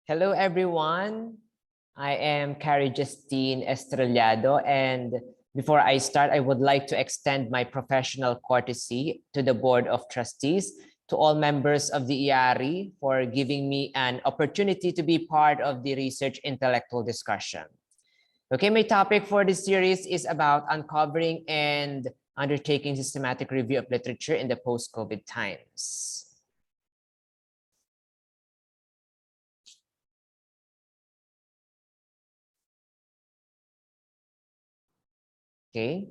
Hello, everyone. I am Carrie Justine Estrellado, and before I start, I would like to extend my professional courtesy to the Board of Trustees, to all members of the IIARI for giving me an opportunity to be part of the research intellectual discussion. Okay, my topic for this series is about uncovering and undertaking systematic review of literature in the post-COVID times. Okay,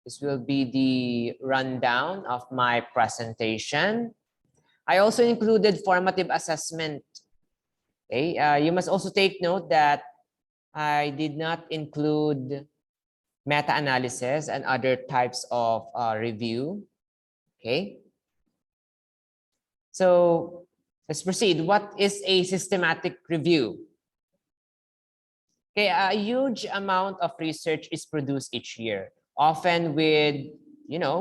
this will be the rundown of my presentation. I also included formative assessment. Okay, you must also take note that I did not include meta-analysis and other types of review. Okay, so let's proceed. What is a systematic review? Okay, a huge amount of research is produced each year, often with,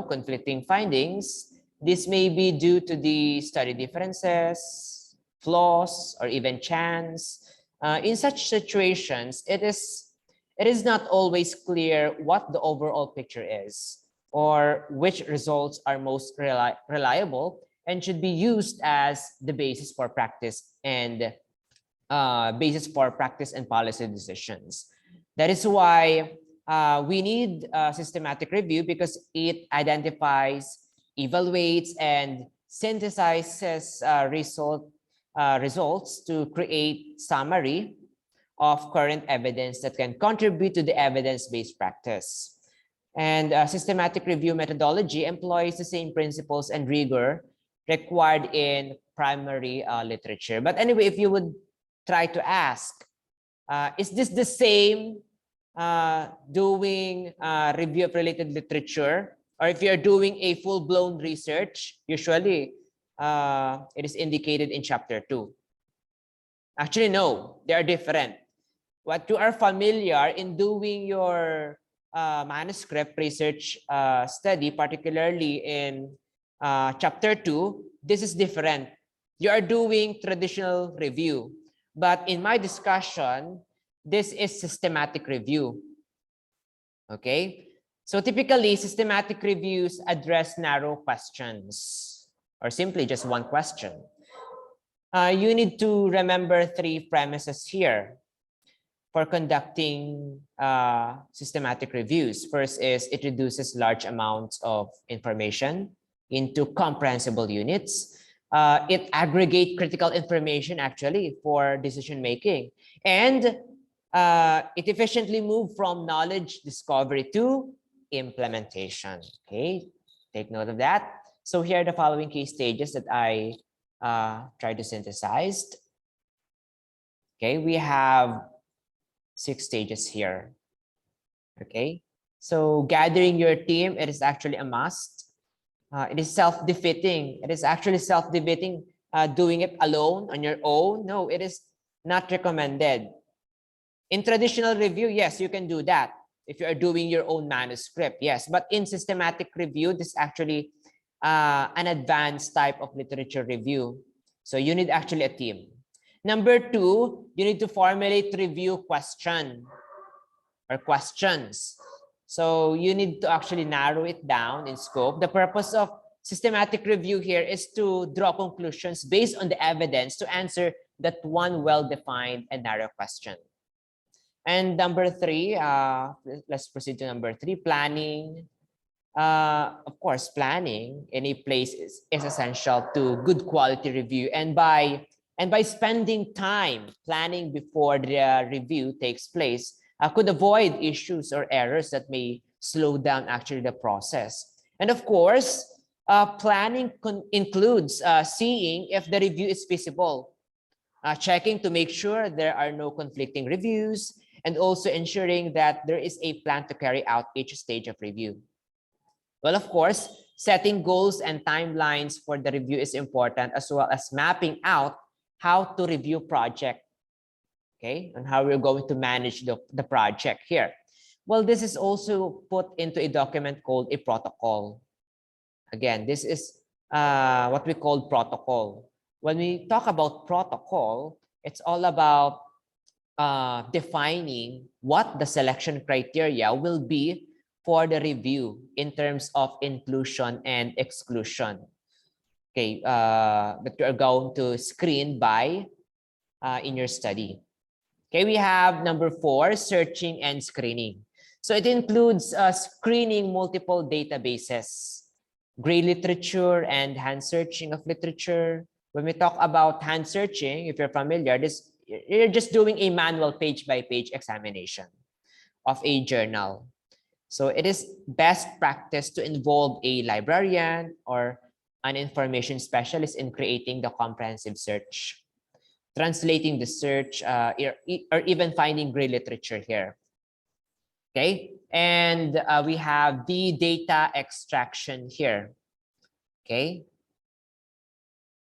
conflicting findings. This may be due to the study differences, flaws, or even chance. In such situations, it is not always clear what the overall picture is or which results are most reliable and should be used as the basis for practice and policy decisions. That is why we need systematic review, because it identifies, evaluates, and synthesizes results to create summary of current evidence that can contribute to the evidence-based practice. And systematic review methodology employs the same principles and rigor required in primary literature. But anyway, if you would try to ask, is this the same doing review of related literature, or if you're doing a full-blown research? Usually it is indicated in chapter 2. Actually, no, they are different. What you are familiar in doing your manuscript research study, particularly in chapter 2, this is different. You are doing traditional review. But in my discussion, this is systematic review. Okay? So typically, systematic reviews address narrow questions, or simply just one question. You need to remember 3 premises here for conducting systematic reviews. First is it reduces large amounts of information into comprehensible units. It aggregates critical information actually for decision making, and it efficiently moves from knowledge discovery to implementation. Okay, take note of that. So here are the following key stages that I tried to synthesize. Okay, we have 6 stages here. Okay, so gathering your team, it is actually a must. It is self-defeating. It is actually self-defeating doing it alone on your own. No, it is not recommended. In traditional review, yes, you can do that if you are doing your own manuscript. Yes, but in systematic review, this is actually an advanced type of literature review. So you need actually a team. Number 2, you need to formulate review question or questions. So you need to actually narrow it down in scope. The purpose of systematic review here is to draw conclusions based on the evidence to answer that one well-defined and narrow question. And number 3, let's proceed to number 3, planning. Of course, planning in a place is essential to good quality review. And by spending time planning before the review takes place, could avoid issues or errors that may slow down actually the process. And of course, planning includes seeing if the review is feasible, checking to make sure there are no conflicting reviews, and also ensuring that there is a plan to carry out each stage of review. Well, of course, setting goals and timelines for the review is important, as well as mapping out how to review project. Okay, and how we're going to manage the project here. Well, this is also put into a document called a protocol. Again, this is what we call protocol. When we talk about protocol, It's all about defining what the selection criteria will be for the review in terms of inclusion and exclusion. Okay, that you are going to screen by in your study. Okay, we have number 4, searching and screening. So it includes screening multiple databases, gray literature and hand searching of literature. When we talk about hand searching, if you're familiar, you're just doing a manual page-by-page examination of a journal. So it is best practice to involve a librarian or an information specialist in creating the comprehensive search, translating the search, or even finding gray literature here. Okay, and we have the data extraction here. Okay,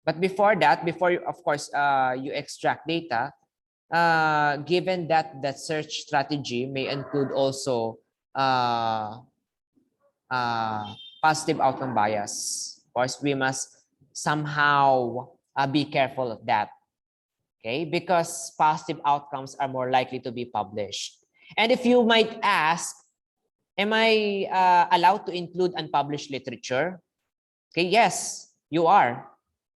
but before that, before you, of course, you extract data, given that the search strategy may include also positive outcome bias. Of course, we must somehow be careful of that. Okay, because positive outcomes are more likely to be published. And if you might ask, am I allowed to include unpublished literature? Okay, yes, you are.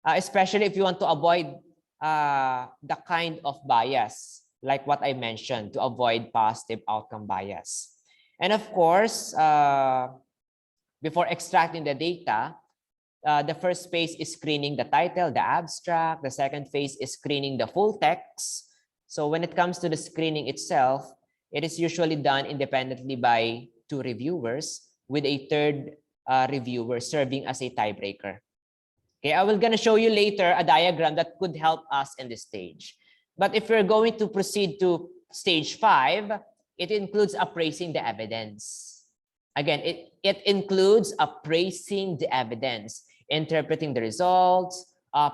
Especially if you want to avoid the kind of bias, like what I mentioned, to avoid positive outcome bias. And of course, before extracting the data, the first phase is screening the title, the abstract. The second phase is screening the full text. So when it comes to the screening itself, it is usually done independently by 2 reviewers, with a third reviewer serving as a tiebreaker. Okay, I will gonna show you later a diagram that could help us in this stage. But if we're going to proceed to stage 5, it includes appraising the evidence. Again, it includes appraising the evidence, interpreting the results,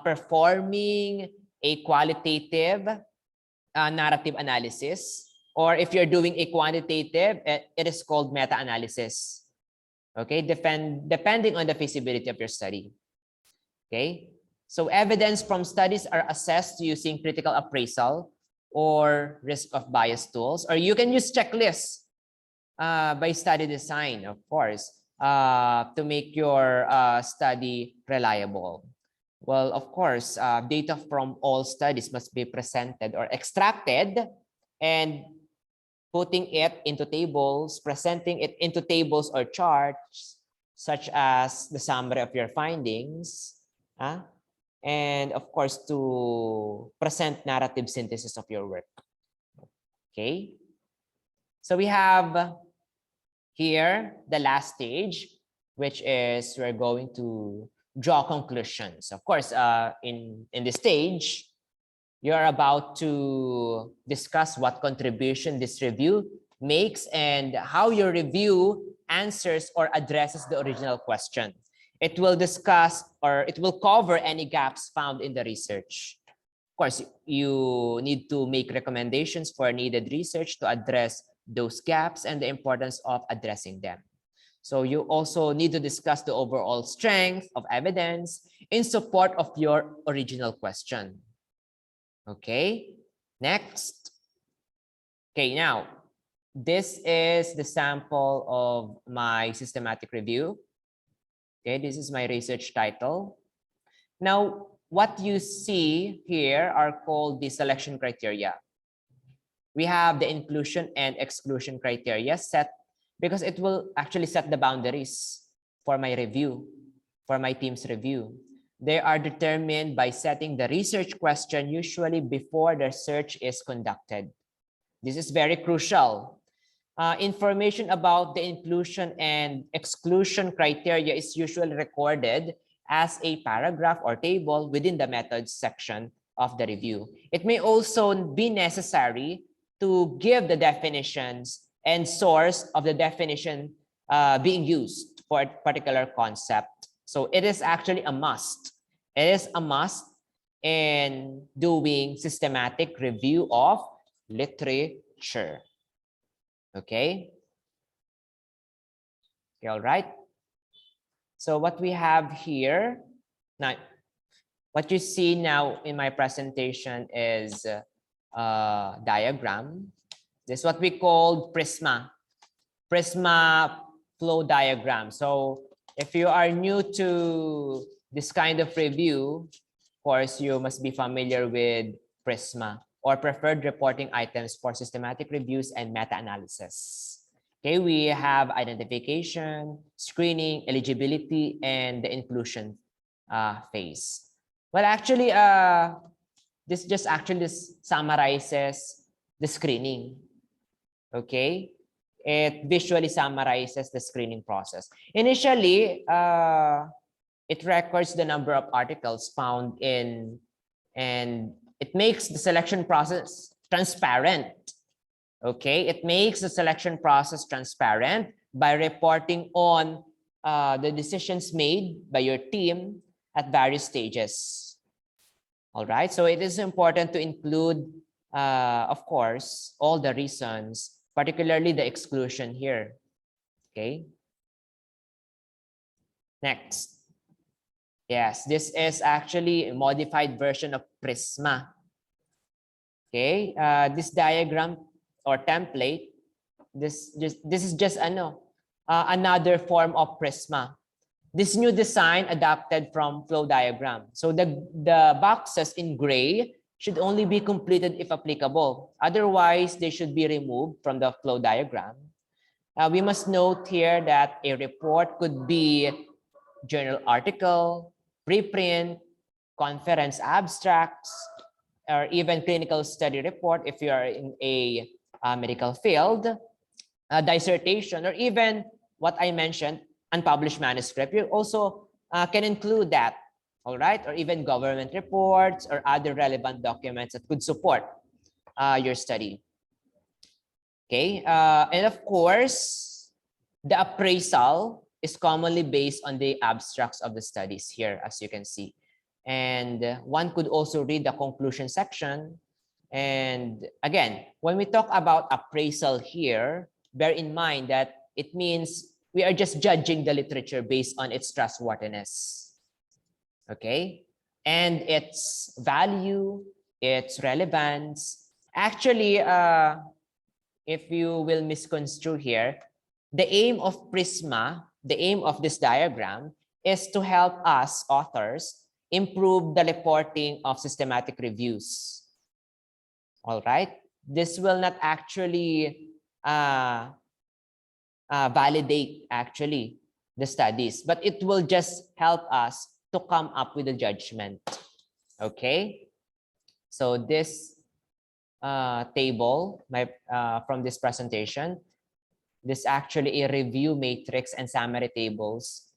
performing a qualitative narrative analysis, or if you're doing a quantitative, it is called meta-analysis. Okay, depending on the feasibility of your study. Okay, so evidence from studies are assessed using critical appraisal or risk of bias tools, or you can use checklists by study design, of course, to make your study reliable. Well, of course, data from all studies must be presented or extracted and putting it into tables, presenting it into tables or charts, such as the summary of your findings, and of course, to present narrative synthesis of your work. Okay, so we have here the last stage, which is we're going to draw conclusions. Of course, in this stage, you're about to discuss what contribution this review makes and how your review answers or addresses the original question. It will discuss, or it will cover, any gaps found in the research. Of course, you need to make recommendations for needed research to address those gaps and the importance of addressing them. So you also need to discuss the overall strength of evidence in support of your original question. Okay, next. Okay, now, this is the sample of my systematic review. Okay, this is my research title. Now, what you see here are called the selection criteria. We have the inclusion and exclusion criteria set because it will actually set the boundaries for my review, for my team's review. They are determined by setting the research question usually before the search is conducted. This is very crucial. Information about the inclusion and exclusion criteria is usually recorded as a paragraph or table within the methods section of the review. It may also be necessary to give the definitions and source of the definition being used for a particular concept. So it is actually a must. It is a must in doing systematic review of literature. Okay. Okay, all right. So what we have here now, What you see now in my presentation is a diagram. This is what we call prisma flow diagram. So if you are new to this kind of review, of course, you must be familiar with prisma, or preferred reporting items for systematic reviews and meta-analysis. Okay, we have identification, screening, eligibility, and the inclusion phase. Well, actually, this just actually summarizes the screening. Okay, it visually summarizes the screening process. Initially, it records the number of articles found in, and it makes the selection process transparent. Okay, it makes the selection process transparent by reporting on the decisions made by your team at various stages. All right, so it is important to include, of course, all the reasons, particularly the exclusion here. Okay. Next. Yes, this is actually a modified version of Prisma. Okay, this diagram or template, this is just another form of Prisma. This new design adapted from flow diagram. So the boxes in gray should only be completed if applicable. Otherwise, they should be removed from the flow diagram. We must note here that a report could be journal article, preprint, conference abstracts, or even clinical study report if you are in a medical field, a dissertation, or even what I mentioned, unpublished manuscript. You also can include that, all right? Or even government reports or other relevant documents that could support your study. Okay, and of course, the appraisal is commonly based on the abstracts of the studies here, as you can see. And one could also read the conclusion section. And again, when we talk about appraisal here, bear in mind that it means we are just judging the literature based on its trustworthiness. Okay, and its value, its relevance. Actually, if you will misconstrue here, the aim of Prisma, the aim of this diagram is to help us authors improve the reporting of systematic reviews. All right, this will not actually validate actually the studies, but it will just help us to come up with a judgment. Okay, so this table from this presentation, this actually a review matrix and summary tables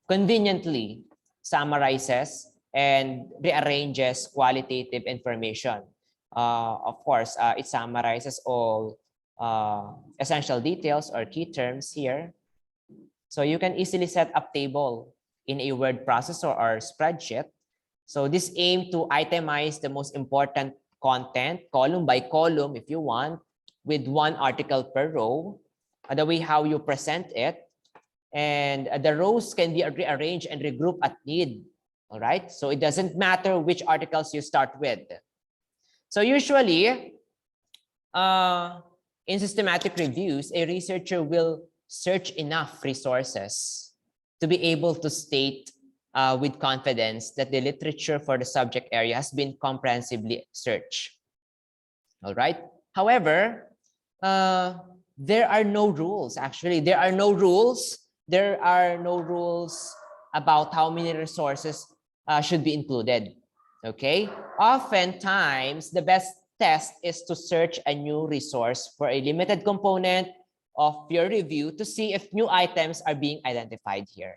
conveniently summarizes and rearranges qualitative information. Of course, it summarizes all essential details or key terms here. So you can easily set up table in a word processor or spreadsheet. So this aim to itemize the most important content column by column if you want, with one article per row, the way how you present it. And the rows can be rearranged and regrouped at need. All right, so it doesn't matter which articles you start with. So usually, in systematic reviews, a researcher will search enough resources to be able to state with confidence that the literature for the subject area has been comprehensively searched. All right. However, there are no rules. Actually, there are no rules. There are no rules about how many resources should be included. Okay. Oftentimes, the best test is to search a new resource for a limited component of your review to see if new items are being identified here.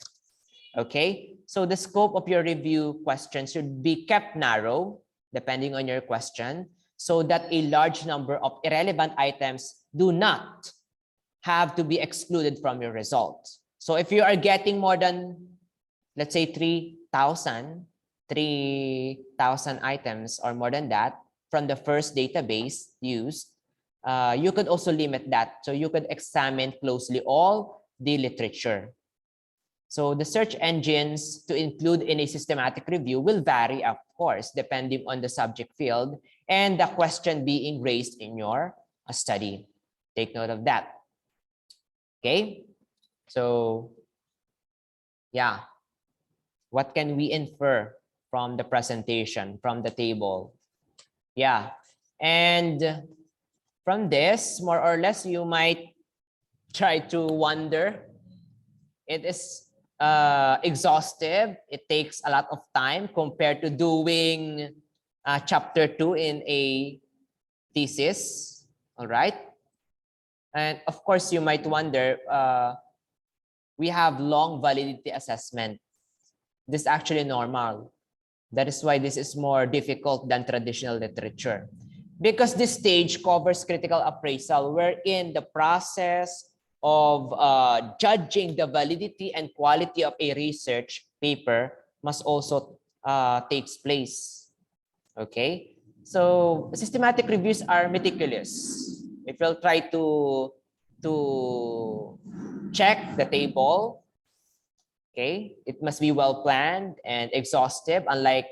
Okay, so the scope of your review question should be kept narrow depending on your question, so that a large number of irrelevant items do not have to be excluded from your results. So if you are getting more than, let's say, 3,000 items or more than that from the first database used, you could also limit that. So you could examine closely all the literature. So the search engines to include in a systematic review will vary, of course, depending on the subject field and the question being raised in your study. Take note of that. Okay, so yeah, what can we infer from the presentation, from the table? Yeah, and from this, more or less, you might try to wonder. It is exhaustive. It takes a lot of time compared to doing chapter 2 in a thesis. All right. And of course, you might wonder, we have long validity assessment. This is actually normal. That is why this is more difficult than traditional literature. Because this stage covers critical appraisal, wherein the process of judging the validity and quality of a research paper must also takes place. Okay, so systematic reviews are meticulous. If you'll try to check the table, okay, it must be well planned and exhaustive, unlike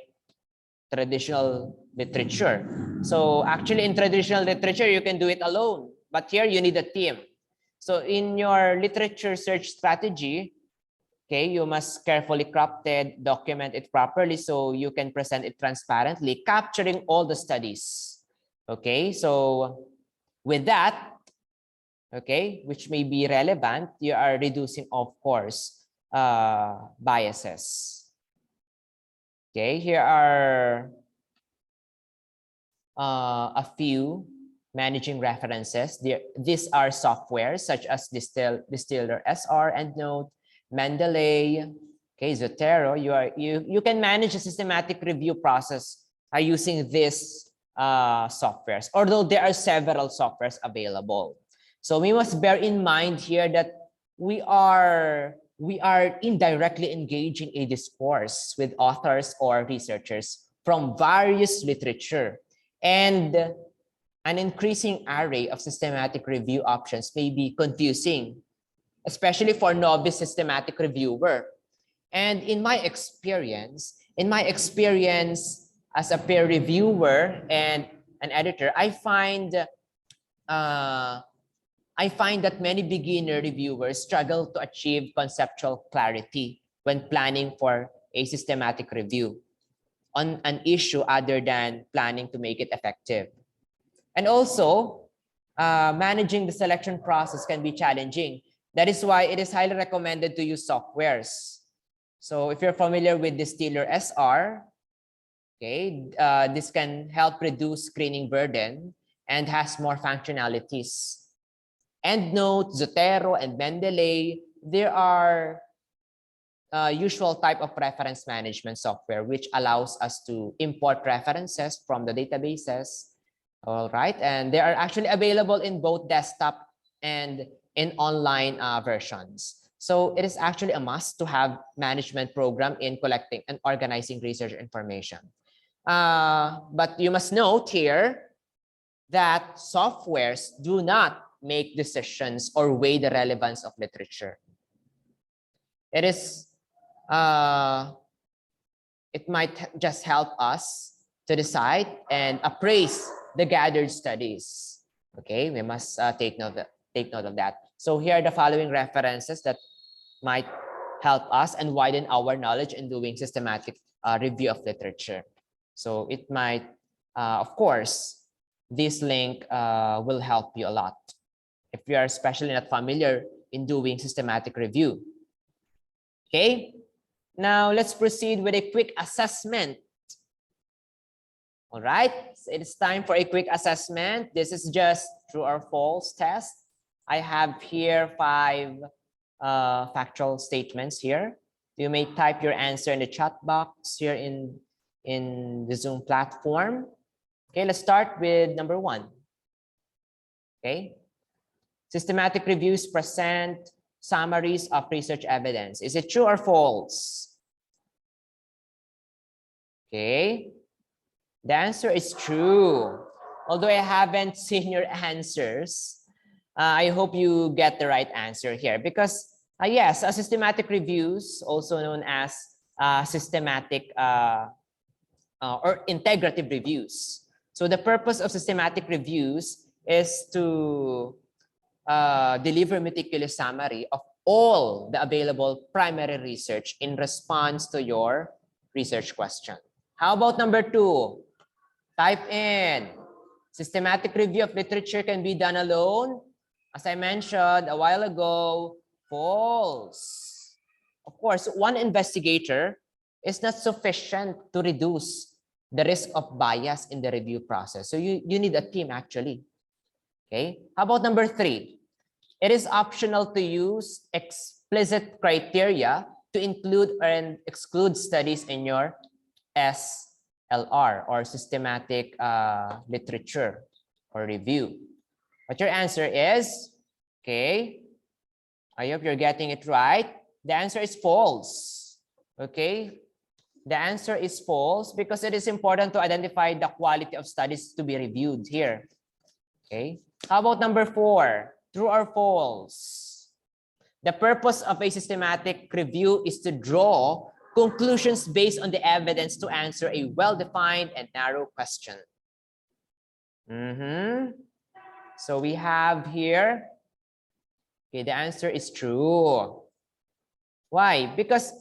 traditional literature. So actually in traditional literature, you can do it alone, but here you need a team. So in your literature search strategy, okay, you must carefully craft it, document it properly so you can present it transparently, capturing all the studies. Okay, so with that, okay, which may be relevant, you are reducing, of course, biases. Okay, here are a few managing references. These are softwares such as Distiller SR, EndNote, Mendeley, okay, Zotero. You can manage a systematic review process using these softwares, although there are several softwares available. So we must bear in mind here that we are indirectly engaging a discourse with authors or researchers from various literature, and an increasing array of systematic review options may be confusing, especially for novice systematic reviewer. And in my experience as a peer reviewer and an editor, I find that many beginner reviewers struggle to achieve conceptual clarity when planning for a systematic review on an issue other than planning to make it effective. And also, managing the selection process can be challenging. That is why it is highly recommended to use softwares. So if you're familiar with Distiller SR, okay, this can help reduce screening burden and has more functionalities. EndNote, Zotero, and Mendeley, there are usual type of reference management software, which allows us to import references from the databases. All right, and they are actually available in both desktop and in online versions. So it is actually a must to have management program in collecting and organizing research information. But you must note here that softwares do not make decisions or weigh the relevance of literature. It is it might just help us to decide and appraise the gathered studies. Okay, we must take note of that. So here are the following references that might help us and widen our knowledge in doing systematic review of literature. So it might, of course, this link will help you a lot if you are especially not familiar in doing systematic review. Okay, now let's proceed with a quick assessment. All right, so it is time for a quick assessment. This is just true or false test. I have here 5 factual statements here. You may type your answer in the chat box here in the Zoom platform. Okay, let's start with number 1. Okay, systematic reviews present summaries of research evidence. Is it true or false? Okay, the answer is true. Although I haven't seen your answers, I hope you get the right answer here, because Yes, systematic reviews, also known as systematic or integrative reviews. So the purpose of systematic reviews is to deliver meticulous summary of all the available primary research in response to your research question. How about number 2? Type in. Systematic review of literature can be done alone. As I mentioned a while ago, false. Of course, one investigator is not sufficient to reduce the risk of bias in the review process. So you need a team actually. Okay. How about number 3? It is optional to use explicit criteria to include and exclude studies in your SLR or systematic literature or review. But your answer is, okay, I hope you're getting it right. The answer is false. Okay, the answer is false because it is important to identify the quality of studies to be reviewed here. Okay, how about number 4? True or false? The purpose of a systematic review is to draw conclusions based on the evidence to answer a well-defined and narrow question. So we have here, okay, the answer is true. Why? Because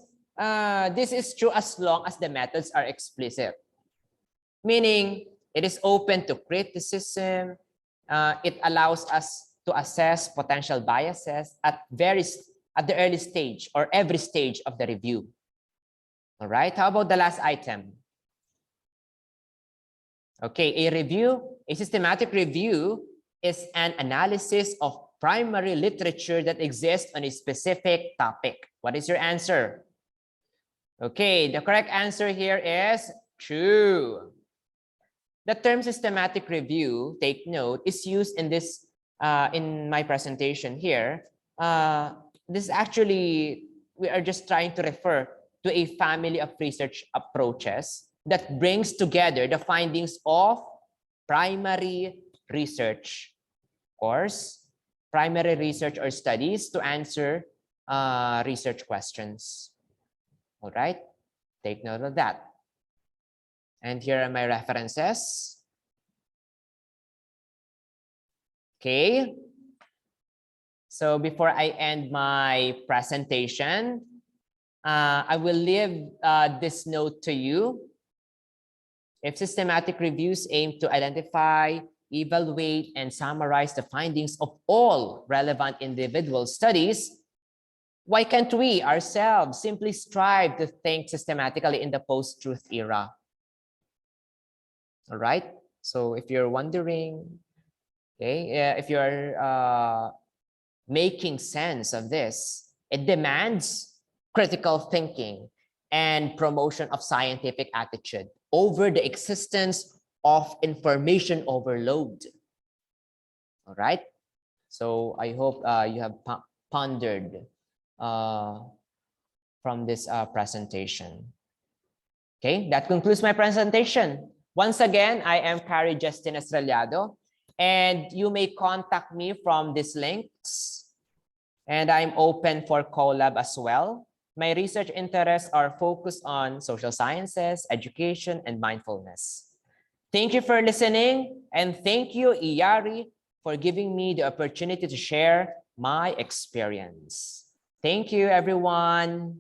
this is true as long as the methods are explicit. Meaning, it is open to criticism. It allows us to assess potential biases at the early stage or every stage of the review. All right, how about the last item? Okay, a systematic review is an analysis of primary literature that exists on a specific topic. What is your answer? Okay, the correct answer here is true. The term systematic review, take note, is used in this in my presentation here. This actually, we are just trying to refer to a family of research approaches that brings together the findings of primary research course, primary research or studies to answer research questions. All right, take note of that. And here are my references. Okay. So before I end my presentation, I will leave this note to you. If systematic reviews aim to identify, evaluate, and summarize the findings of all relevant individual studies, why can't we ourselves simply strive to think systematically in the post-truth era? All right. So if you're wondering, okay, if you're making sense of this, it demands critical thinking and promotion of scientific attitude over the existence of information overload. All right. So I hope you have pondered from this presentation. Okay, that concludes my presentation. Once again, I am Carrie Justin Estrellado, and you may contact me from these links. And I'm open for collab as well. My research interests are focused on social sciences, education, and mindfulness. Thank you for listening, and thank you, IIARI, for giving me the opportunity to share my experience. Thank you, everyone.